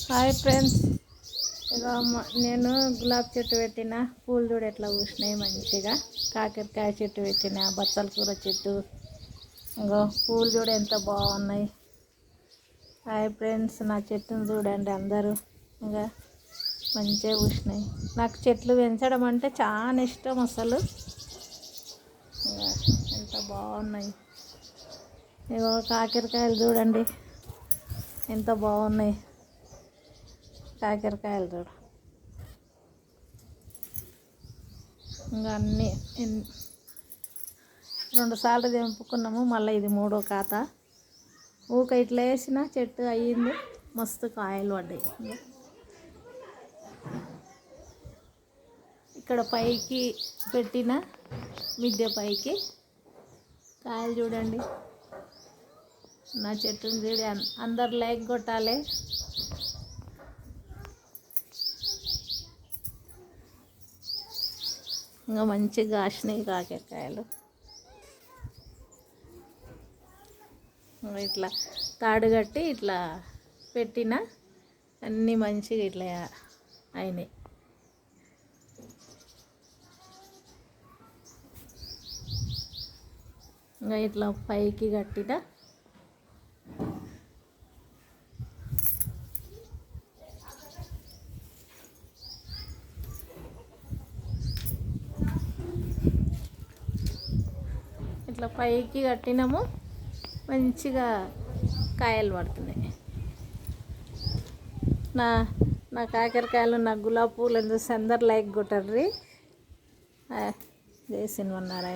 Hi friends, ఇక నేను గులాబీ చెట్టు పెట్టిన పూలు చూడు ఎట్లా పూసినాయి మంచిగా. కాకరకాయ చెట్టు పెట్టిన, బచ్చల కూర చెట్టు, ఇంకో పూలు చూడు ఎంత బాగున్నాయి. హాయ్ ఫ్రెండ్స్, నా చెట్టును చూడండి అందరూ, ఇంకా మంచిగా పూసినాయి. నాకు చెట్లు పెంచడం అంటే చాలా ఇష్టం అసలు. ఎంత బాగున్నాయి. ఇగో కాకరకాయలు చూడండి ఎంత బాగున్నాయి. కాకరకాయలు చూడు, ఇంకా అన్నీ 2 సార్లు తెంపుకున్నాము, మళ్ళీ ఇది 3వ ఖాతా. ఊక ఇట్లా వేసిన చెట్టు అయ్యింది, మస్తు కాయలు పడ్డాయి. ఇక్కడ పైకి పెట్టిన మిద్దె పైకి కాయలు చూడండి. నా చెట్టుని చూడి అందరు లైక్ కొట్టాలి. ఇంకా మంచిగా కాసినాయి కాకరకాయలు. ఇట్లా తాడు కట్టి ఇట్లా పెట్టిన అన్నీ మంచిగా ఇట్లా అయినాయి. ఇంకా ఇట్లా పైకి కట్టిన ఇట్లా పైకి కట్టినాము, మంచిగా కాయలు పడుతున్నాయి. నా నా కాకరకాయలు, నా గులాబీ పూలను చూసి అందరు లైక్ కొట్టర్రి. జై శ్రీమన్నారాయణ.